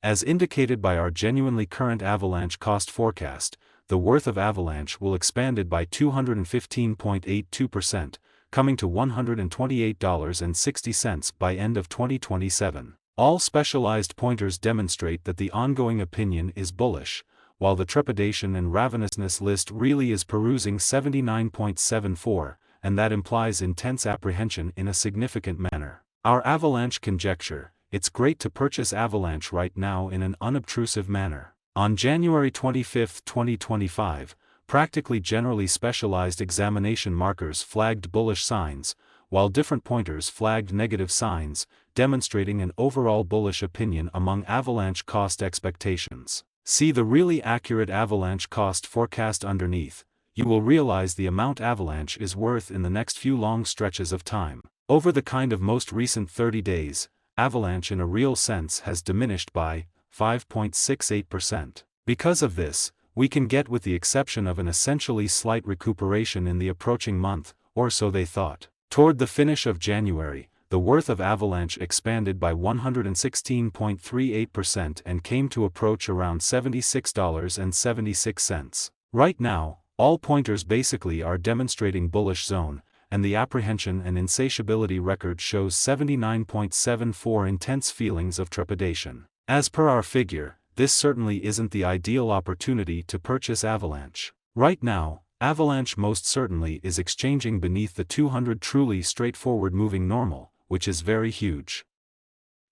As indicated by our genuinely current Avalanche cost forecast, the worth of Avalanche will expanded by 215.82%, coming to $128.60 by end of 2027. All specialized pointers demonstrate that the ongoing opinion is bullish, while the trepidation and ravenousness list really is perusing 79.74, and that implies intense apprehension in a significant manner. Our Avalanche conjecture: it's great to purchase Avalanche right now in an unobtrusive manner. On January 25, 2025, practically generally specialized examination markers flagged bullish signs, while different pointers flagged negative signs, demonstrating an overall bullish opinion among Avalanche cost expectations. See the really accurate Avalanche cost forecast underneath. You will realize the amount Avalanche is worth in the next few long stretches of time. Over the kind of most recent 30 days, Avalanche in a real sense has diminished by 5.68%. Because of this, we can get, with the exception of an essentially slight recuperation in the approaching month, or so they thought. Toward the finish of January, the worth of Avalanche expanded by 116.38% and came to approach around $76.76. Right now, all pointers basically are demonstrating bullish zone, and the apprehension and insatiability record shows 79.74 intense feelings of trepidation. As per our figure, this certainly isn't the ideal opportunity to purchase Avalanche. Right now, Avalanche most certainly is exchanging beneath the 200 truly straightforward moving normal, which is very huge.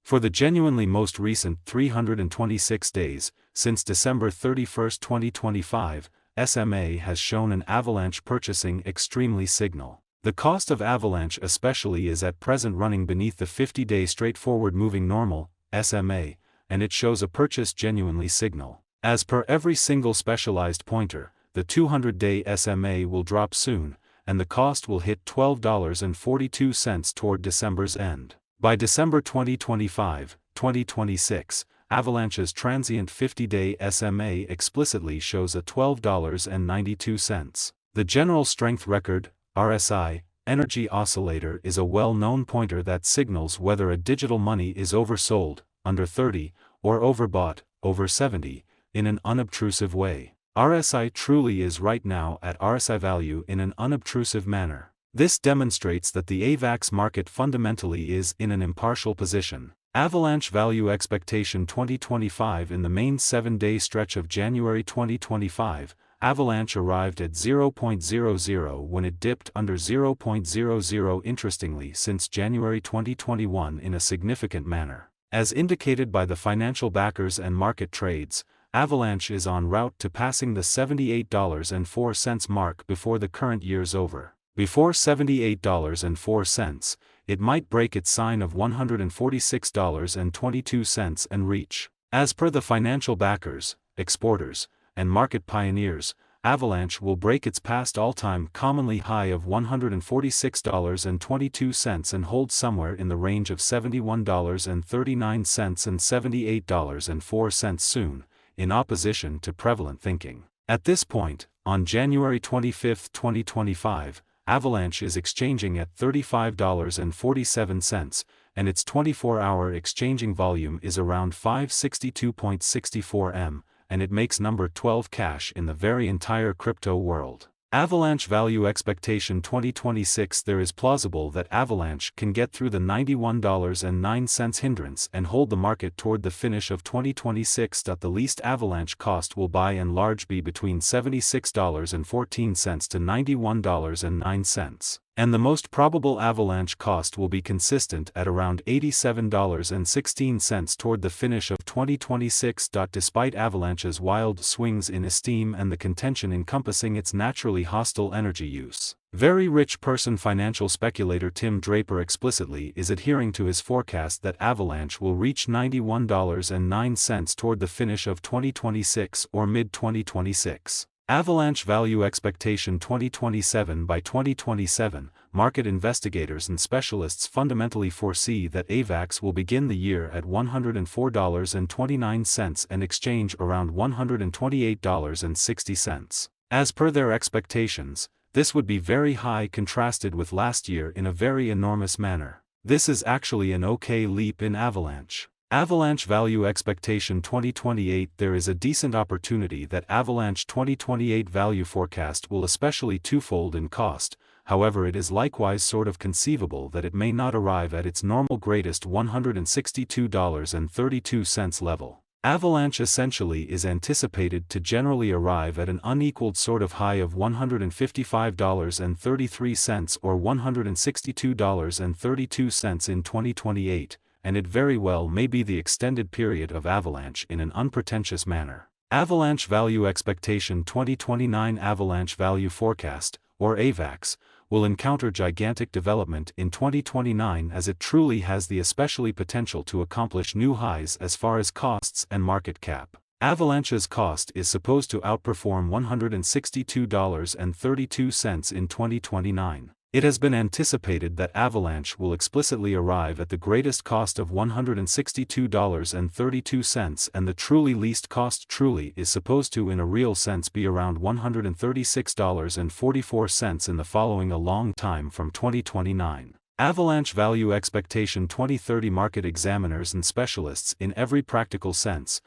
For the genuinely most recent 326 days, since December 31, 2025, SMA has shown an Avalanche purchasing extremely signal. The cost of Avalanche especially is at present running beneath the 50-day straightforward moving normal, SMA, and it shows a purchase genuinely signal. As per every single specialized pointer, the 200-day SMA will drop soon, and the cost will hit $12.42 toward December's end. By December 2025-2026, Avalanche's transient 50-day SMA explicitly shows a $12.92. The General Strength Record, RSI, Energy Oscillator is a well-known pointer that signals whether a digital money is oversold, under 30, or overbought, over 70, in an unobtrusive way. RSI truly is right now at RSI value in an unobtrusive manner. This demonstrates that the Avax market fundamentally is in an impartial position. Avalanche value expectation 2025. In the main 7-day stretch of January 2025, Avalanche arrived at 0.00 when it dipped under 0.00 interestingly since January 2021 in a significant manner. As indicated by the financial backers and market trades, Avalanche is en route to passing the $78.04 mark before the current year's over. Before $78.04, it might break its sign of $146.22 and reach. As per the financial backers, exporters, and market pioneers, Avalanche will break its past all-time commonly high of $146.22 and hold somewhere in the range of $71.39 and $78.04 soon, in opposition to prevalent thinking. At this point, on January 25, 2025, Avalanche is exchanging at $35.47, and its 24-hour exchanging volume is around 562.64 M, and it makes number 12 cash in the very entire crypto world. Avalanche value expectation 2026. There is plausible that Avalanche can get through the $91.09 hindrance and hold the market toward the finish of 2026. The least Avalanche cost will by and large be between $76.14 to $91.09, and the most probable Avalanche cost will be consistent at around $87.16 toward the finish of 2026. Despite Avalanche's wild swings in esteem and the contention encompassing its naturally hostile energy use, very rich person financial speculator Tim Draper explicitly is adhering to his forecast that Avalanche will reach $91.09 toward the finish of 2026 or mid-2026. Avalanche value expectation 2027. By 2027, market investigators and specialists fundamentally foresee that Avax will begin the year at $104.29 and exchange around $128.60. As per their expectations, this would be very high contrasted with last year in a very enormous manner. This is actually an okay leap in Avalanche. Avalanche Value Expectation 2028. There is a decent opportunity that Avalanche 2028 value forecast will especially twofold in cost. However, it is likewise sort of conceivable that it may not arrive at its normal greatest $162.32 level. Avalanche essentially is anticipated to generally arrive at an unequaled sort of high of $155.33 or $162.32 in 2028, and it very well may be the extended period of Avalanche in an unpretentious manner. Avalanche Value Expectation 2029. Avalanche Value Forecast, or Avax, will encounter gigantic development in 2029 as it truly has the especially potential to accomplish new highs as far as costs and market cap. Avalanche's cost is supposed to outperform $162.32 in 2029. It has been anticipated that Avalanche will explicitly arrive at the greatest cost of $162.32, and the truly least cost truly is supposed to in a real sense be around $136.44 in the following a long time from 2029. Avalanche Value Expectation 2030. Market examiners and specialists in every practical sense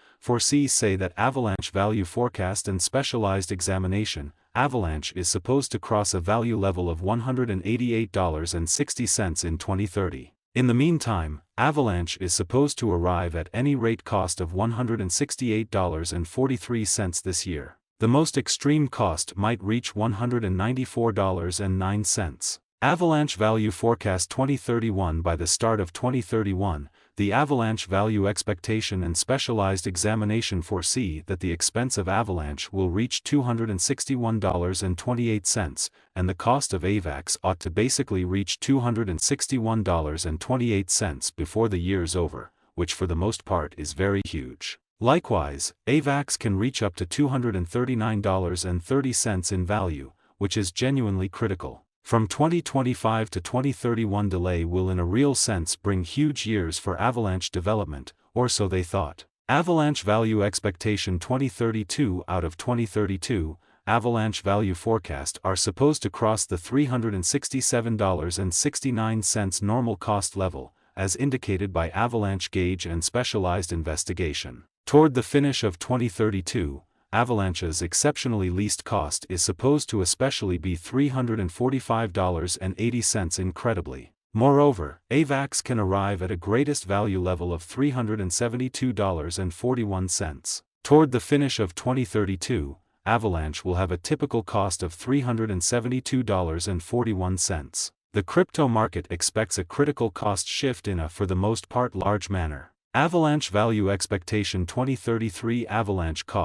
say that Avalanche Value Forecast and Specialized Examination, Avalanche is supposed to cross a value level of $188.60 in 2030. In the meantime, Avalanche is supposed to arrive at any rate cost of $168.43 this year. The most extreme cost might reach $194.09. Avalanche Value Forecast 2031. By the start of 2031, the Avalanche Value Expectation and Specialized Examination foresee that the expense of Avalanche will reach $261.28, and the cost of Avax ought to basically reach $261.28 before the year's over, which for the most part is very huge. Likewise, Avax can reach up to $239.30 in value, which is genuinely critical. From 2025 to 2031, delay will in a real sense bring huge years for Avalanche development, or so they thought. Avalanche Value Expectation 2032. Out of 2032, Avalanche Value Forecast are supposed to cross the $367.69 normal cost level, as indicated by Avalanche Gauge and Specialized Investigation. Toward the finish of 2032, Avalanche's exceptionally least cost is supposed to especially be $345.80 incredibly. Moreover, Avax can arrive at a greatest value level of $372.41. Toward the finish of 2032, Avalanche will have a typical cost of $372.41. The crypto market expects a critical cost shift in a for the most part large manner. Avalanche Value Expectation 2033. Avalanche cost